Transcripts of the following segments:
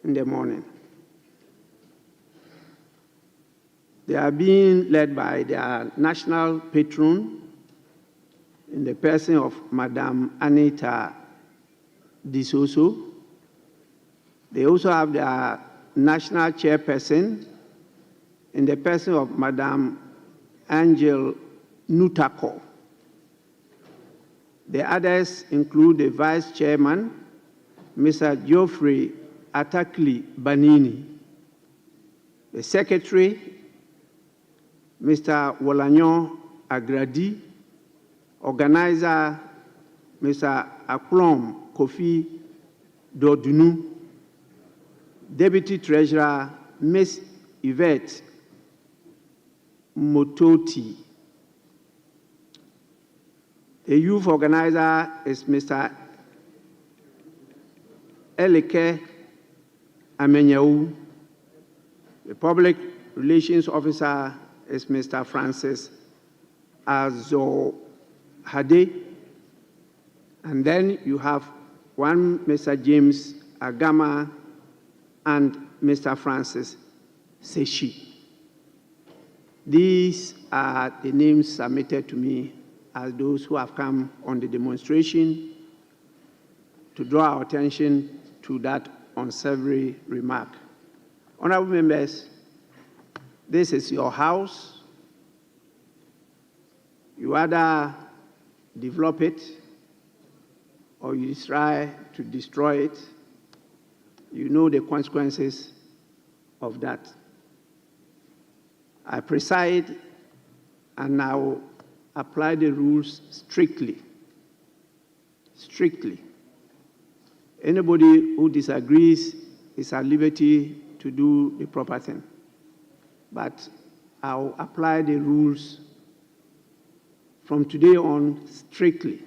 in the morning. They are being led by their national patron in the person of Madame Anita Disoso. They also have their national chairperson in the person of Madame Angel Nutako. The others include the vice chairman, Mr. Geoffrey Atakli Banini, the secretary, Mr. Wolanyon Agradi, organizer, Mr. Aklom Kofi Dodunu, deputy treasurer, Ms. Yvette Mototi. The youth organizer is Mr. Elike Amenyau. The public relations officer is Mr. Francis Azohade. And then you have one Mr. James Agama and Mr. Francis Seshi. These are the names submitted to me as those who have come on the demonstration to draw our attention to that unsavory remark. Honorable members, this is your house. You either develop it or you try to destroy it. You know the consequences of that. I preside and I will apply the rules strictly. Strictly. Anybody who disagrees is at liberty to do the proper thing. But I'll apply the rules from today on strictly.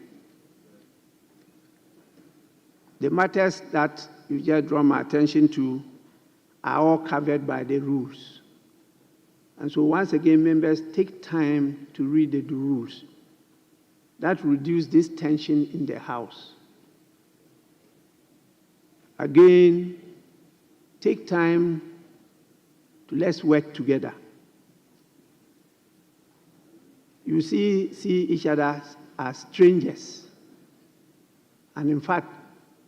The matters that you just draw my attention to are all covered by the rules. And so once again, members, take time to read the rules. That reduces this tension in the House. Again, take time to let's work together. You see each other as strangers, and in fact,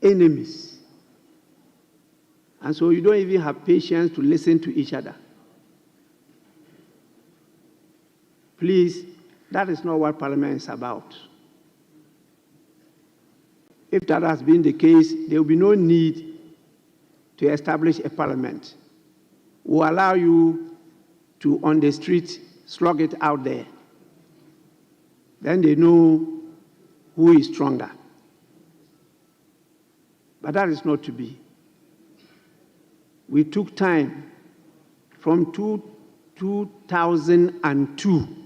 enemies. And so you don't even have patience to listen to each other. Please, that is not what Parliament is about. If that has been the case, there will be no need to establish a Parliament. We'll allow you to, on the street, slug it out there. Then they know who is stronger. But that is not to be. We took time from 2002,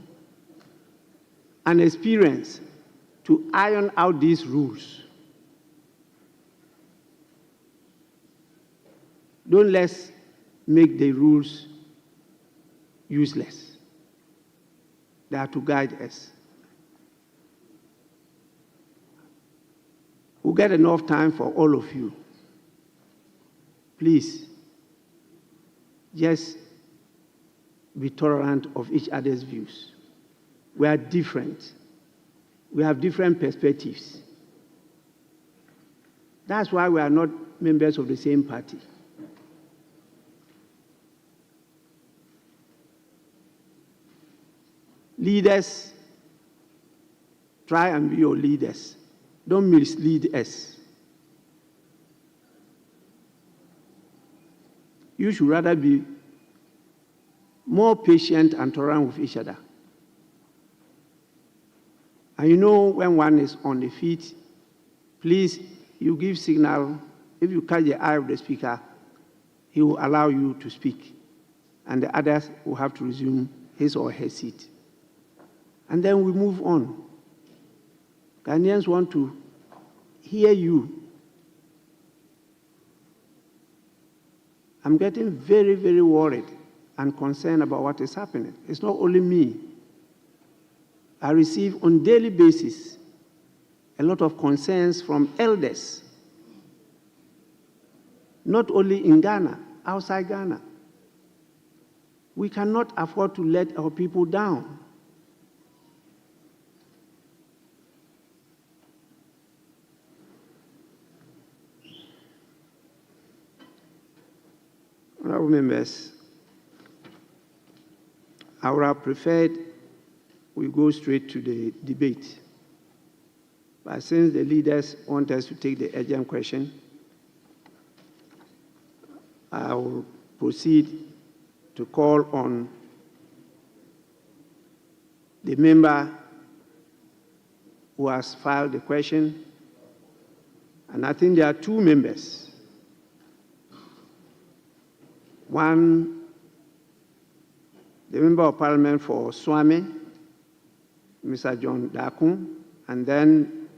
an experience to iron out these rules. Don't let's make the rules useless. They are to guide us. We'll get enough time for all of you. Please, just be tolerant of each other's views. We are different. We have different perspectives. That's why we are not members of the same party. Leaders, try and be your leaders. Don't mislead us. You should rather be more patient and tolerant with each other. And you know when one is on the feet, please, you give signal. If you catch the eye of the speaker, he will allow you to speak. And the others will have to resume his or her seat. And then we move on. Ghanaians want to hear you. I'm getting very, very worried and concerned about what is happening. It's not only me. I receive on a daily basis a lot of concerns from elders not only in Ghana, outside Ghana. We cannot afford to let our people down. Honorable members, I would have preferred we go straight to the debate. But since the leaders want us to take the urgent question, I will proceed to call on the member who has filed the question. And I think there are two members. One, the Member of Parliament for Swami, Mr. John Dakun, and then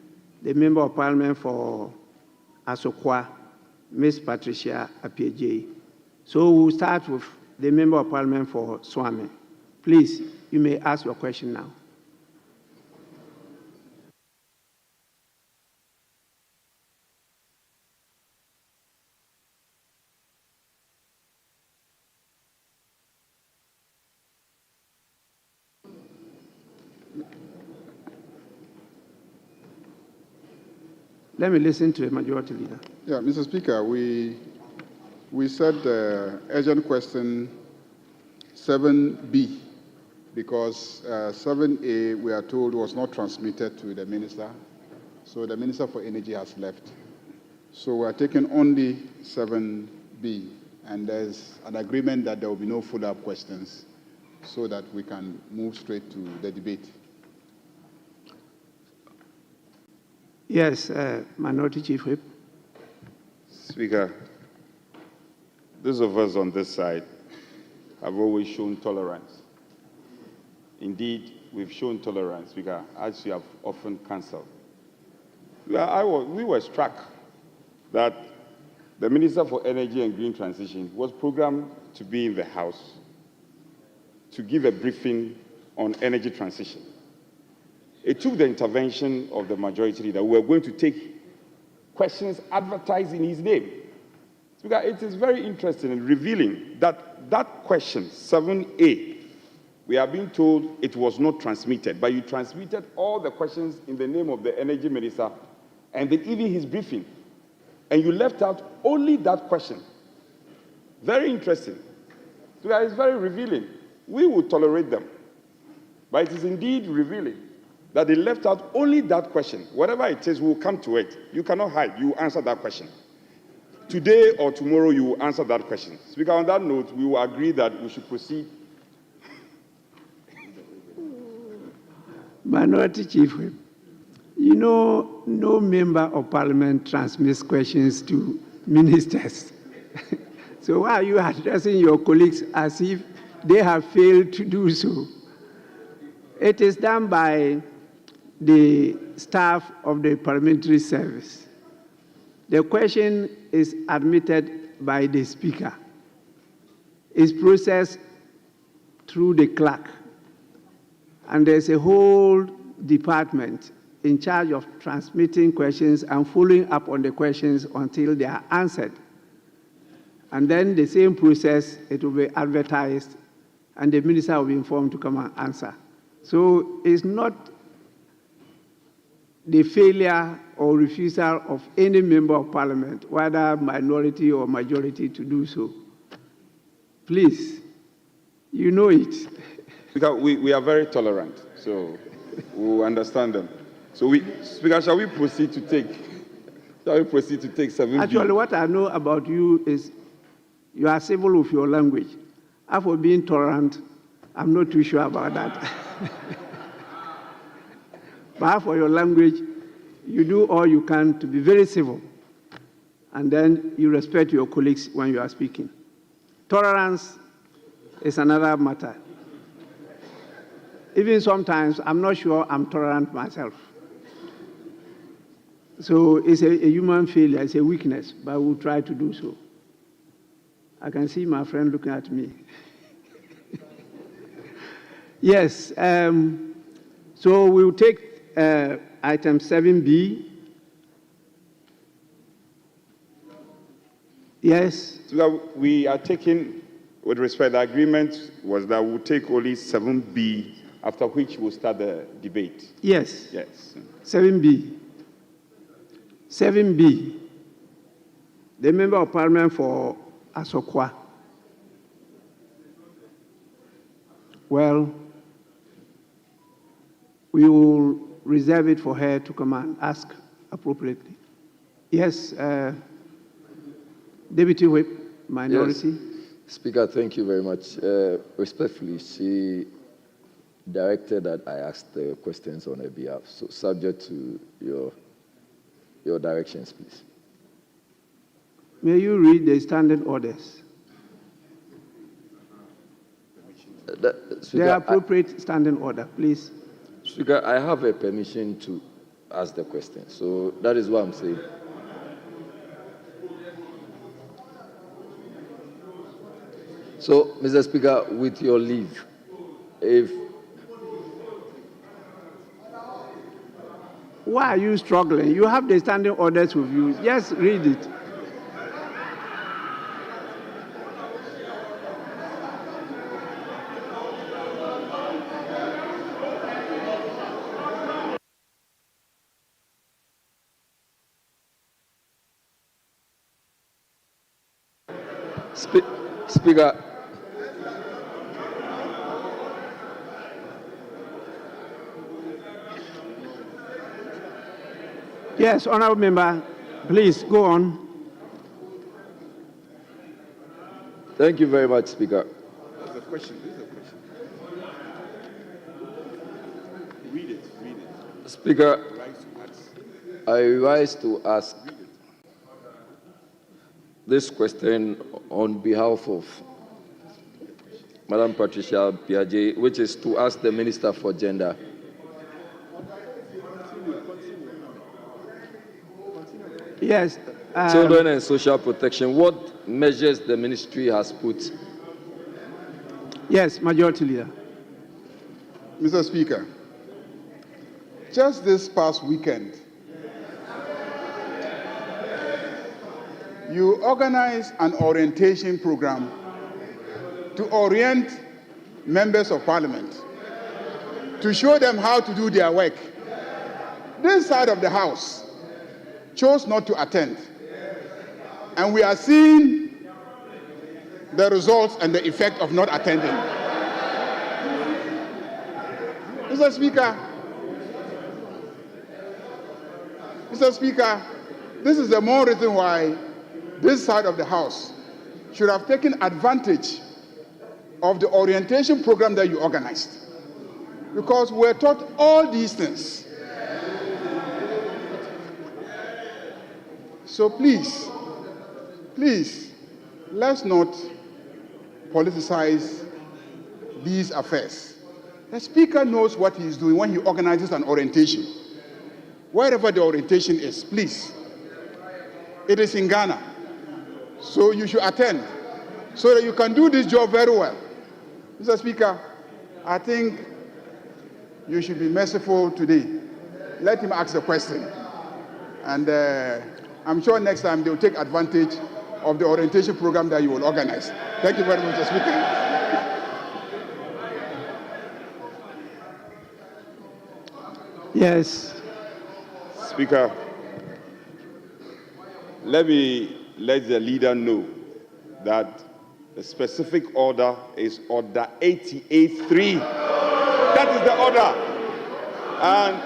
the Member of Parliament for Asokwa, Ms. Patricia Apieje. So we'll start with the Member of Parliament for Swami. Please, you may ask your question now. Let me listen to the Majority Leader. Yeah, Mr. Speaker, we said urgent question 7B because 7A, we are told, was not transmitted to the Minister. So the Minister for Energy has left. So we are taking only 7B, and there's an agreement that there will be no follow-up questions so that we can move straight to the debate. Yes, Minority Chief Whip. Speaker, those of us on this side have always shown tolerance. Indeed, we've shown tolerance, Speaker, as you have often cancelled. We were struck that the Minister for Energy and Green Transition was programmed to be in the House to give a briefing on energy transition. It took the intervention of the Majority Leader. We were going to take questions advertised in his name. Speaker, it is very interesting and revealing that that question, 7A, we are being told it was not transmitted, but you transmitted all the questions in the name of the Energy Minister and then even his briefing. And you left out only that question. Very interesting. Speaker, it's very revealing. We will tolerate them. But it is indeed revealing that they left out only that question. Whatever it is, we'll come to it. You cannot hide. You answer that question. Today or tomorrow, you will answer that question. Speaker, on that note, we will agree that we should proceed. Minority Chief Whip, you know, no member of Parliament transmits questions to ministers. So why are you addressing your colleagues as if they have failed to do so? It is done by the staff of the parliamentary service. The question is admitted by the Speaker. It's processed through the clerk. And there's a whole department in charge of transmitting questions and following up on the questions until they are answered. And then the same process, it will be advertised, and the minister will be informed to come and answer. So it's not the failure or refusal of any member of Parliament, whether minority or majority, to do so. Please, you know it. Speaker, we are very tolerant, so we will understand them. So, Speaker, shall we proceed to take 7B? Actually, what I know about you is you are civil with your language. As for being tolerant, I'm not too sure about that. But for your language, you do all you can to be very civil. And then you respect your colleagues when you are speaking. Tolerance is another matter. Even sometimes, I'm not sure I'm tolerant myself. So it's a human failure, it's a weakness, but we'll try to do so. I can see my friend looking at me. Yes, so we'll take item 7B. Yes. So we are taking, with respect, the agreement was that we'll take only 7B, after which we'll start the debate. Yes. Yes. 7B. 7B. The Member of Parliament for Asokwa. Well, we will reserve it for her to come and ask appropriately. Yes, Deputy Whip, Minority. Yes. Speaker, thank you very much. Respectfully, she directed that I ask the questions on her behalf, so subject to your directions, please. May you read the standing orders? Speaker, The appropriate standing order, please. Speaker, I have a permission to ask the question, so that is what I'm saying. So, Mr. Speaker, with your leave, if Why are you struggling? You have the standing orders with you. Just read it. Speaker, Yes, honorable member, please go on. thank you very much, Speaker. That's a question. This is a question. Read it. Read it. Speaker, Rise to ask. I rise to ask this question on behalf of Madam Patricia Piaget, which is to ask the Minister for Gender. Yes. Children and Social Protection, what measures the ministry has put? Yes, Majority Leader. Mr. Speaker, just this past weekend, you organized an orientation program to orient members of parliament, to show them how to do their work. This side of the house chose not to attend. And we are seeing the results and the effect of not attending. Mr. Speaker, this is the more reason why this side of the house should have taken advantage of the orientation program that you organized. Because we're taught all these things. So please, let's not politicize these affairs. The Speaker knows what he's doing when he organizes an orientation. Wherever the orientation is, please. It is in Ghana. So you should attend so that you can do this job very well. Mr. Speaker, I think you should be merciful today. Let him ask the question. And I'm sure next time they'll take advantage of the orientation program that you will organize. Thank you very much, Mr. Speaker. Yes. Speaker, let me let the leader know that the specific order is Order 88.3. That is the order. And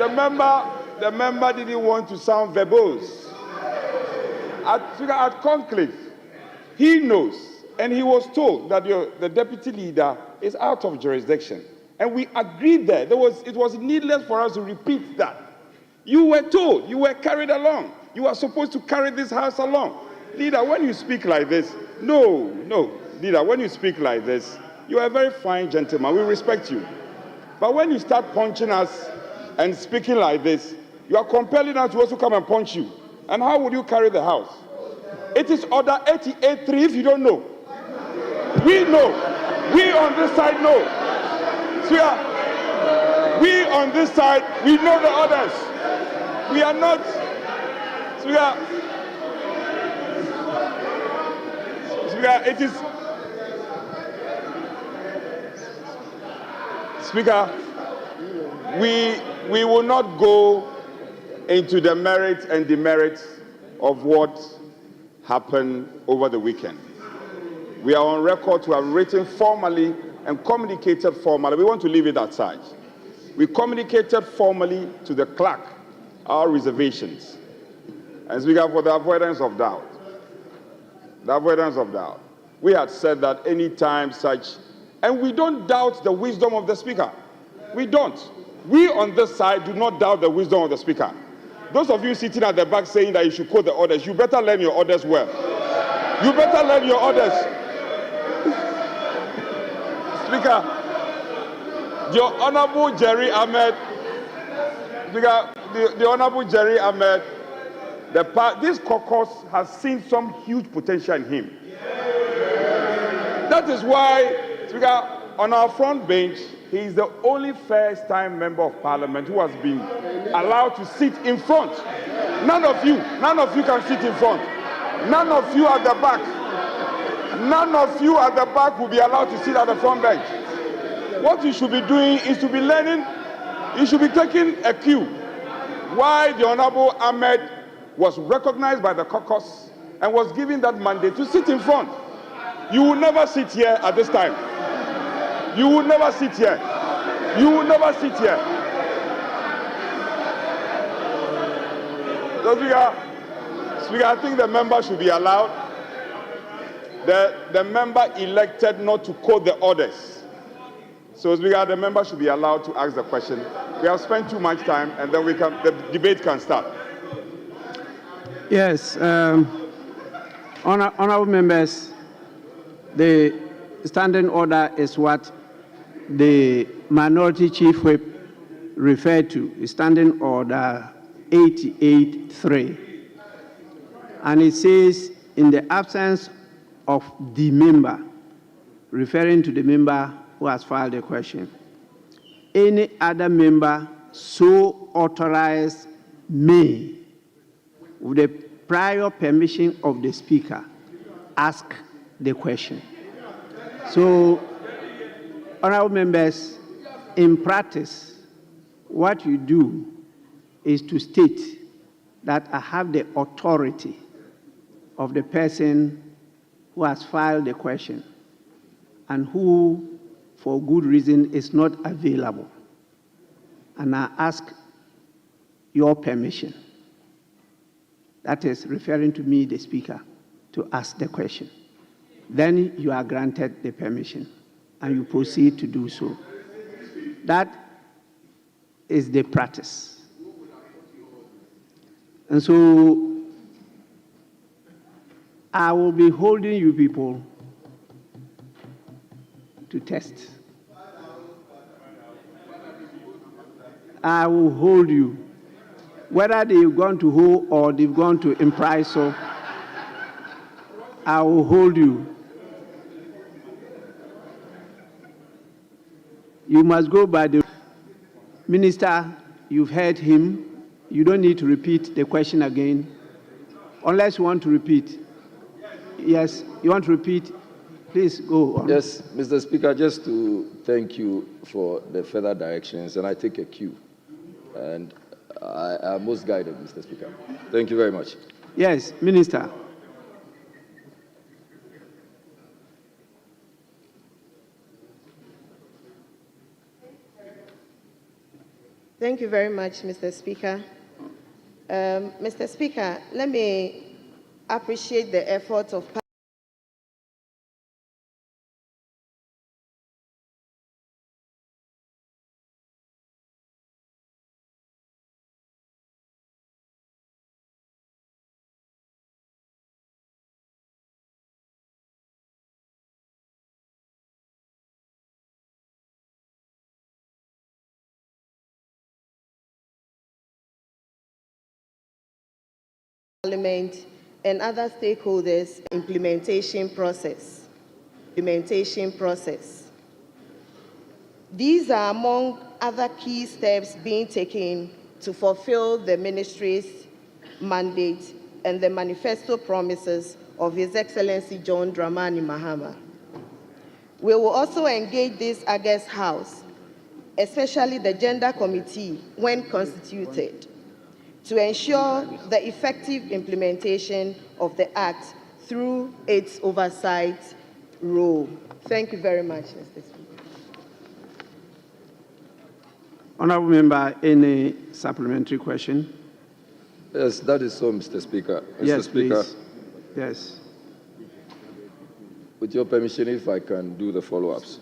the member didn't want to sound verbose. At conclave, he knows, and he was told that the deputy leader is out of jurisdiction. And we agreed there. It was needless for us to repeat that. You were told, you were carried along. You are supposed to carry this house along. Leader, when you speak like this, no, leader, when you speak like this, you are a very fine gentleman. We respect you. But when you start punching us and speaking like this, you are compelling us to also come and punch you. And how would you carry the house? It is Order 88.3 if you don't know. We know. We on this side know. So we on this side, we know the orders. We are not. So Speaker, Speaker, we will not go into the merits and demerits of what happened over the weekend. We are on record to have written formally and communicated formally. We want to leave it aside. We communicated formally to the clerk our reservations. And Speaker, for the avoidance of doubt, we had said that any time such, and we don't doubt the wisdom of the Speaker. We don't. We on this side do not doubt the wisdom of the Speaker. Those of you sitting at the back saying that you should quote the orders, you better learn your orders well. You better learn your orders. Speaker, your Honorable Jerry Ahmed, Speaker, the Honorable Jerry Ahmed, this caucus has seen some huge potential in him. That is why, Speaker, on our front bench, he is the only first-time member of parliament who has been allowed to sit in front. None of you can sit in front. None of you at the back. None of you at the back will be allowed to sit at the front bench. What you should be doing is to be learning. You should be taking a cue. Why the Honorable Ahmed was recognized by the caucus and was given that mandate to sit in front. You will never sit here at this time. You will never sit here. You will never sit here. So, Speaker, I think the member should be allowed. The member elected not to quote the orders. So, Speaker, the member should be allowed to ask the question. We have spent too much time, and then the debate can start. Yes, honorable members, the standing order is what the minority chief whip referred to, standing order 88.3. And it says, in the absence of the member, referring to the member who has filed a question, any other member so authorized may, with the prior permission of the Speaker, ask the question. So, honorable members, in practice, what you do is to state that I have the authority of the person who has filed the question and who, for good reason, is not available. And I ask your permission. That is referring to me, the Speaker, to ask the question. Then you are granted the permission and you proceed to do so. That is the practice. And so I will be holding you people to test. I will hold you. Whether they've gone to hold or they've gone to imprise, so I will hold you. You must go by the minister. You've heard him. You don't need to repeat the question again, unless you want to repeat. Yes, you want to repeat? Please go on. Yes, Mr. Speaker, just to thank you for the further directions, and I take a cue. And I am most guided, Mr. Speaker. Thank you very much. Yes, Minister. Thank you very much, Mr. Speaker. Mr. Speaker, let me appreciate the efforts of Parliament and other stakeholders implementation process. These are among other key steps being taken to fulfill the ministry's mandate and the manifesto promises of His Excellency John Dramani Mahama. We will also engage this August House, especially the Gender Committee, when constituted, to ensure the effective implementation of the Act through its oversight role. Thank you very much, Mr. Speaker. Honourable Member, any supplementary question? Yes, that is so, Mr. Speaker. Mr. Yes, Speaker, please. Yes. with your permission, if I can do the follow-ups.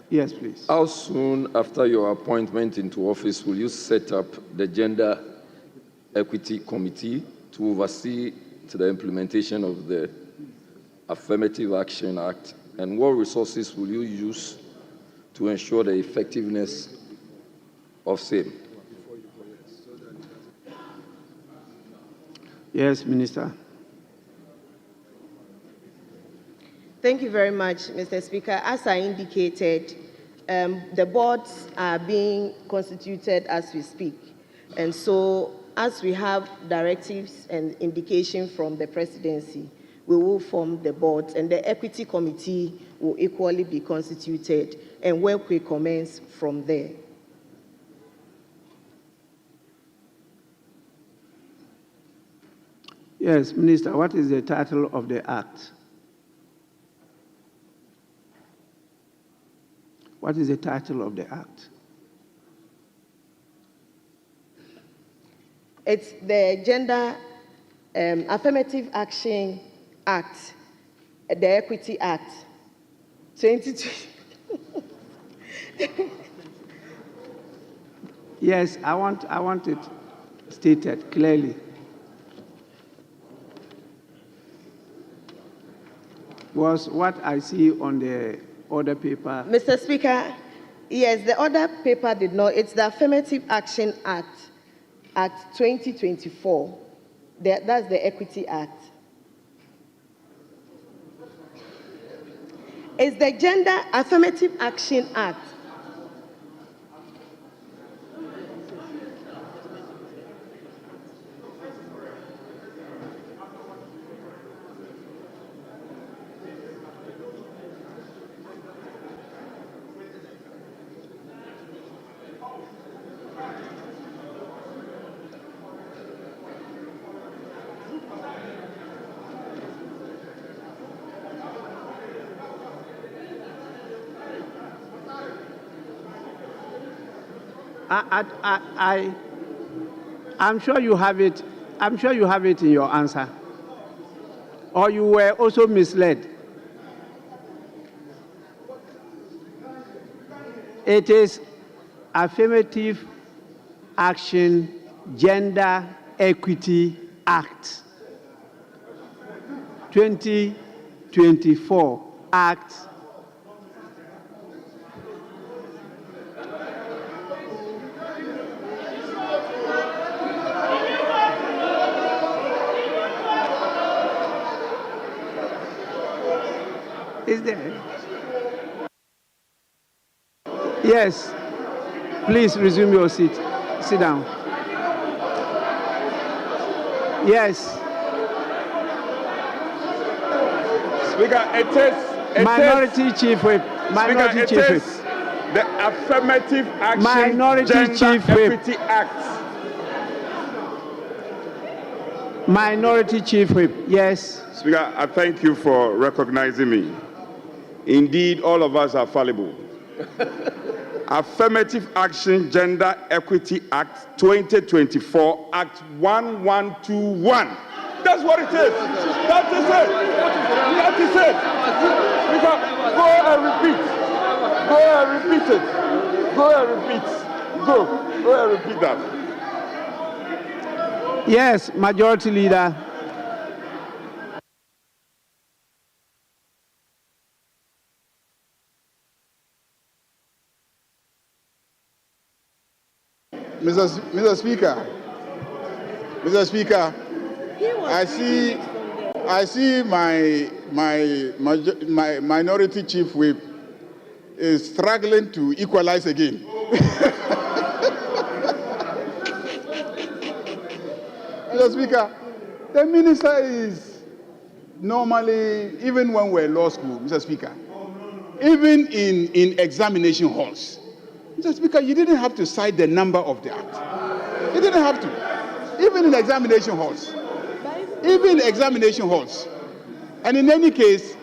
Yes, please. How soon after your appointment into office will you set up the Gender Equity Committee to oversee the implementation of the Affirmative Action Act, and what resources will you use to ensure the effectiveness of same? Yes, Minister. Thank you very much, Mr. Speaker. As I indicated, the boards are being constituted as we speak. And so, as we have directives and indication from the presidency, we will form the boards, and the Equity Committee will equally be constituted, and work will commence from there. Yes, Minister, what is the title of the Act? What is the title of the Act? It's the Gender Affirmative Action Act, the Equity Act, 2020. Yes, I want it stated clearly. Was what I see on the order paper. Mr. Speaker, yes, the order paper did not. It's the Affirmative Action Act, Act 2024. That's the Equity Act. It's the Gender Affirmative Action Act. I'm sure you have it. I'm sure you have it in your answer. Or you were also misled. It is Affirmative Action Gender Equity Act 2024 Act. Is there? Yes. Please resume your seat. Sit down. Yes. Speaker, it is Minority Chief Whip. Minority Speaker, Chief it Whip. is the Affirmative Action Minority Gender Chief Whip. Equity Act. Minority Chief Whip. Yes. Speaker, I thank you for recognizing me. Indeed, all of us are fallible. Affirmative Action Gender Equity Act 2024, Act 1121. That's what it is. That is it. That is it. Speaker, go and repeat. Go and repeat it. Go and repeat. Go and repeat that. Yes, Majority Leader. Mr. Speaker, I see my minority chief whip is struggling to equalize again. Mr. Speaker, the minister is normally, even when we're in law school, Mr. Speaker, even in examination halls, Mr. Speaker, you didn't have to cite the number of the act. You didn't have to. Even in examination halls. Even in examination halls. And in any case,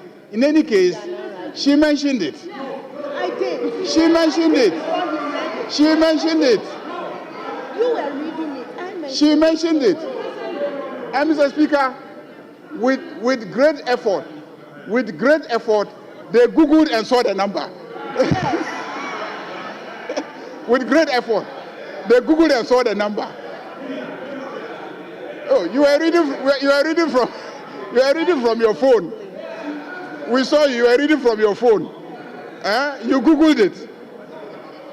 she mentioned it. I did. She mentioned it. She mentioned it. You were reading it. I mentioned She mentioned it. And Mr. Speaker, with great effort, they Googled and saw the number. With great effort, they Googled and saw the number. Oh, you are reading from your phone. We saw you were reading from your phone. You Googled it.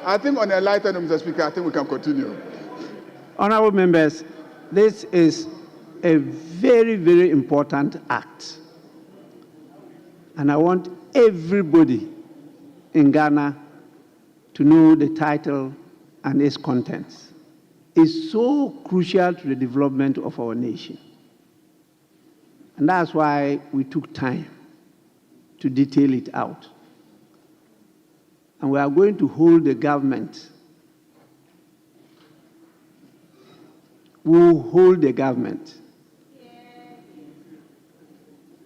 I think on a lighter note, Mr. Speaker, I think we can continue. Honorable members, this is a very, very important act. And I want everybody in Ghana to know the title and its contents. It's so crucial to the development of our nation. And that's why we took time to detail it out. And we are going to hold the government. We will hold the government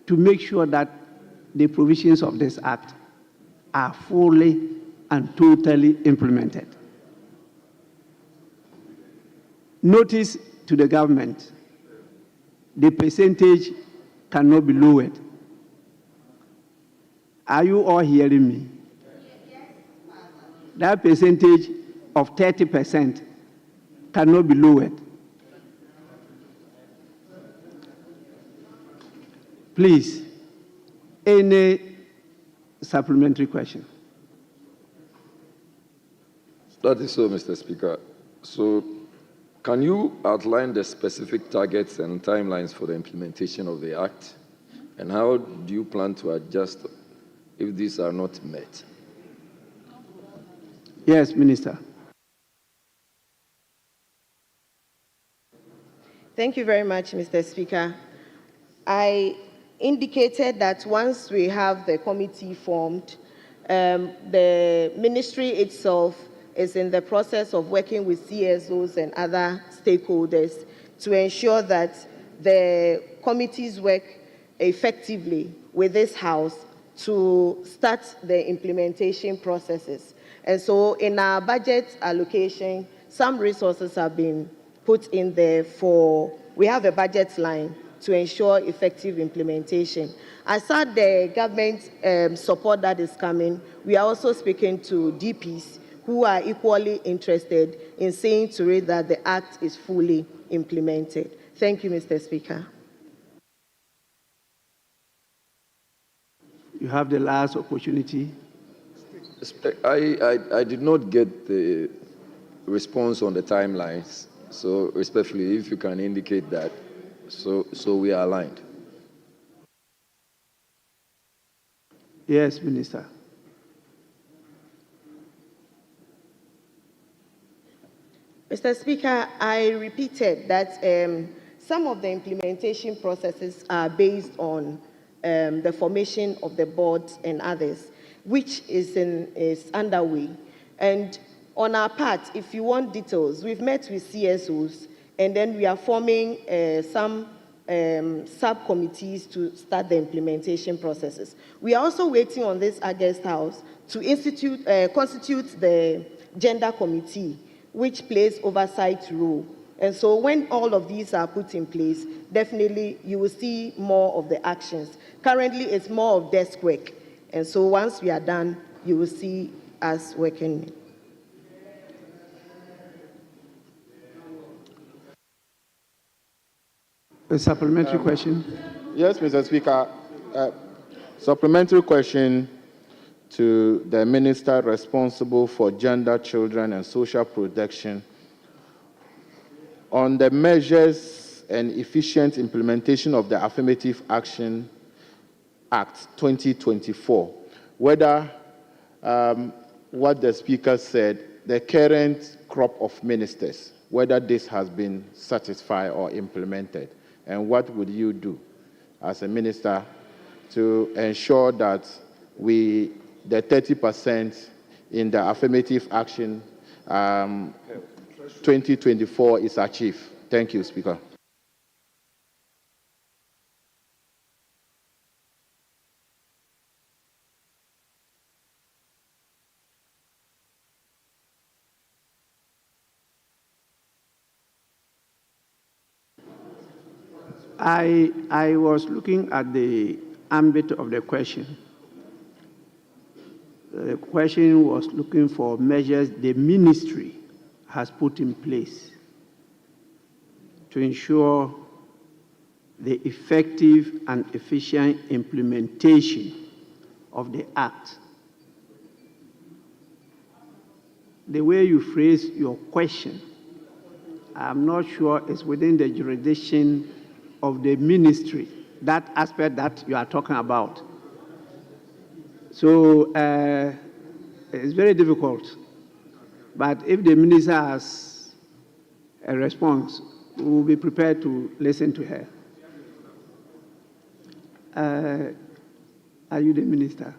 to make sure that the provisions of this act are fully and totally implemented. Notice to the government, the percentage cannot be lowered. Are you all hearing me? That percentage of 30% cannot be lowered. Please, any supplementary question? That is so, Mr. Speaker. So, can you outline the specific targets and timelines for the implementation of the Act? And how do you plan to adjust if these are not met? Yes, Minister. Thank you very much, Mr. Speaker. I indicated that once we have the committee formed, the ministry itself is in the process of working with CSOs and other stakeholders to ensure that the committees work effectively with this House to start the implementation processes. And so in our budget allocation, some resources have been put in there we have a budget line to ensure effective implementation. Aside the government support that is coming, we are also speaking to DPs who are equally interested in seeing to it that the Act is fully implemented. Thank you, Mr. Speaker. You have the last opportunity. I did not get the response on the timelines. So respectfully, if you can indicate that, so we are aligned. Yes, Minister. Mr. Speaker, I repeated that some of the implementation processes are based on the formation of the boards and others, which is underway. And on our part, if you want details, we've met with CSOs, and then we are forming some subcommittees to start the implementation processes. We are also waiting on this August House to constitute the gender committee, which plays oversight role. And so when all of these are put in place, definitely you will see more of the actions. Currently, it's more of desk work. And so once we are done, you will see us working. A supplementary question? Yes, Mr. Speaker. Supplementary question to the Minister responsible for gender, children, and social protection on the measures and efficient implementation of the Affirmative Action Act 2024, whether what the Speaker said, the current crop of ministers, whether this has been satisfied or implemented, and what would you do as a minister to ensure that the 30% in the affirmative action 2024 is achieved. Thank you, Speaker. I was looking at the ambit of the question. The question was looking for measures the ministry has put in place to ensure the effective and efficient implementation of the Act. The way you phrase your question, I'm not sure it's within the jurisdiction of the ministry, that aspect that you are talking about. So it's very difficult. But if the minister has a response, we will be prepared to listen to her. Are you the minister?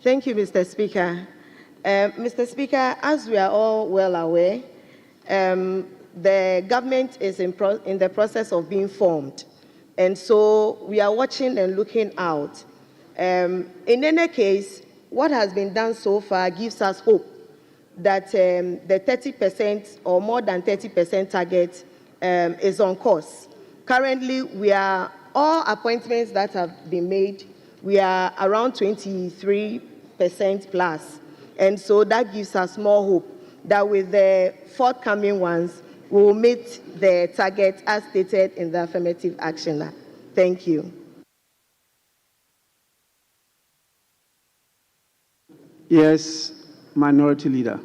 Thank you, Mr. Speaker. Mr. Speaker, as we are all well aware, the government is in the process of being formed. And so we are watching and looking out. In any case, what has been done so far gives us hope that the 30% or more than 30% target is on course. Currently, we are all appointments that have been made, we are around 23% plus. And so that gives us more hope that with the forthcoming ones, we will meet the target as stated in the affirmative action law. Thank you. Yes, Minority Leader.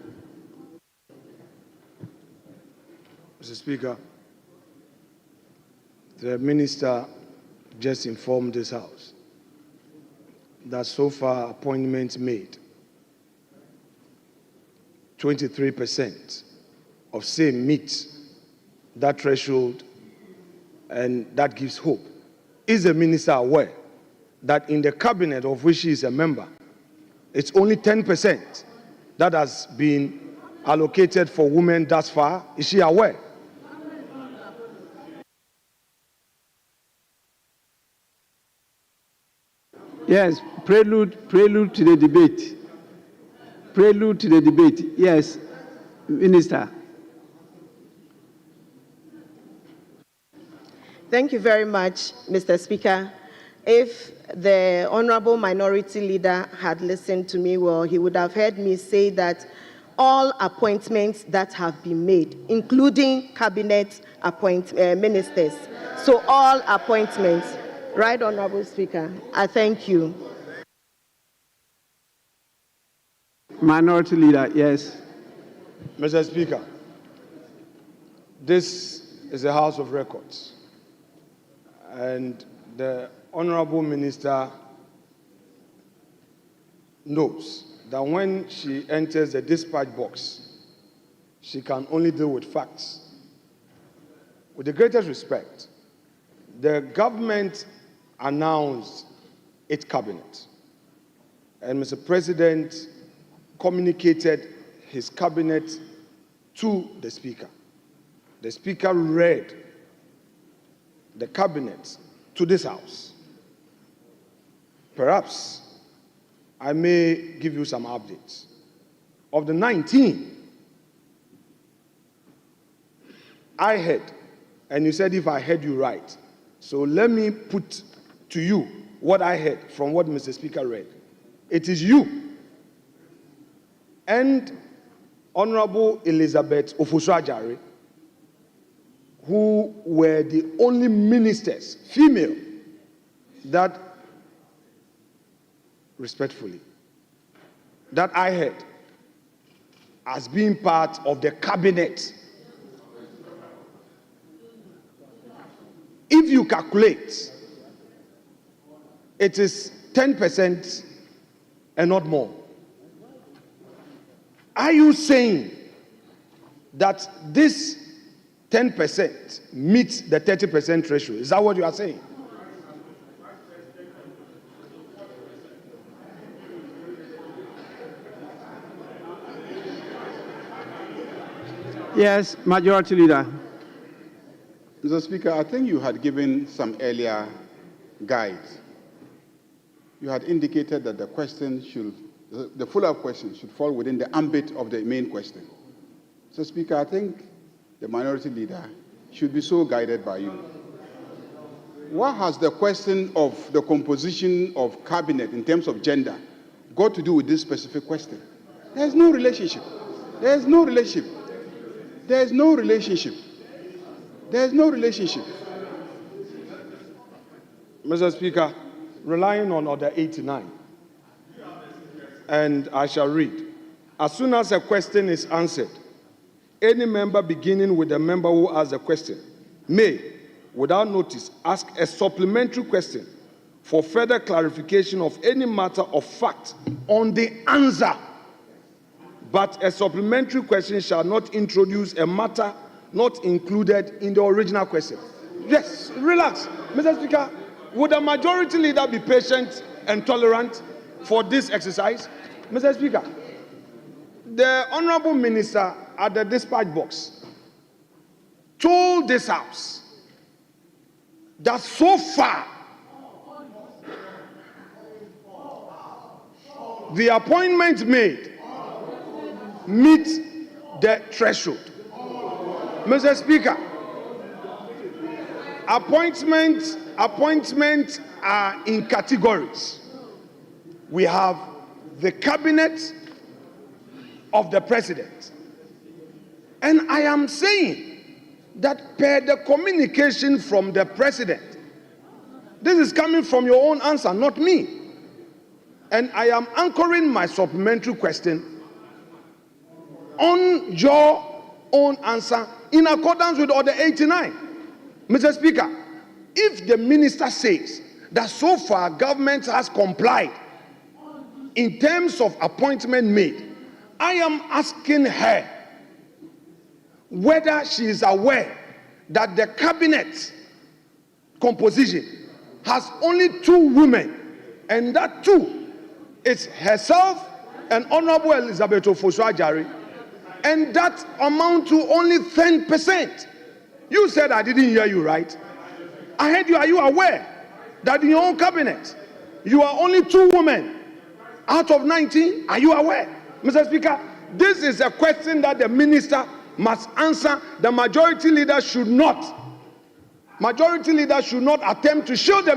Mr. Speaker, the Minister just informed this House that so far appointments made, 23% of same meet that threshold, and that gives hope. Is the Minister aware that in the cabinet of which he is a member, it's only 10% that has been allocated for women thus far? Is she aware? Yes, prelude to the debate. Prelude to the debate. Yes, Minister. Thank you very much, Mr. Speaker. If the Honorable Minority Leader had listened to me well, he would have heard me say that all appointments that have been made, including cabinet ministers, so all appointments, right, Honorable Speaker? I thank you. Minority Leader, yes. Mr. Speaker, this is a House of Records, and the Honorable Minister knows that when she enters the dispatch box, she can only deal with facts. With the greatest respect, the government announced its cabinet, and Mr. President communicated his cabinet to the Speaker. The Speaker read the cabinet to this House. Perhaps I may give you some updates. Of the 19, I heard, and you said if I heard you right. So let me put to you what I heard from what Mr. Speaker read. It is you and Honorable Elizabeth Ofosu-Ajare who were the only ministers, female, that, respectfully, that I heard as being part of the cabinet. If you calculate, it is 10% and not more. Are you saying that this 10% meets the 30% threshold. Is that what you are saying? Yes, Majority Leader. Mr. Speaker, I think you had given some earlier guides. You had indicated that the question should, the follow-up question should fall within the ambit of the main question. Mr. Speaker, I think the Minority Leader should be so guided by you. What has the question of the composition of cabinet in terms of gender got to do with this specific question? There's no relationship. There's no relationship. There's no relationship. There's no relationship. Mr. Speaker, relying on Order 89, and I shall read. As soon as a question is answered, any member beginning with the member who asks the question may, without notice, ask a supplementary question for further clarification of any matter of fact on the answer. But a supplementary question shall not introduce a matter not included in the original question. Yes, relax. Mr. Speaker, would the Majority Leader be patient and tolerant for this exercise? Mr. Speaker, the Honorable Minister at the dispatch box told this House that so far the appointment made meet the threshold. Mr. Speaker, appointments are in categories. We have the cabinet of the president. And I am saying that per the communication from the president, this is coming from your own answer, not me. And I am anchoring my supplementary question on your own answer in accordance with Order 89. Mr. Speaker, if the minister says that so far government has complied in terms of appointment made, I am asking her whether she is aware that the cabinet composition has only 2 women, and that 2 is herself and Honorable Elizabeth Ofosu-Ajari, and that amount to only 10%. You said I didn't hear you right. I heard you. Are you aware that in your own cabinet you are only 2 women out of 19? Are you aware? Mr. Speaker, this is a question that the minister must answer. The Majority Leader should not attempt to shield the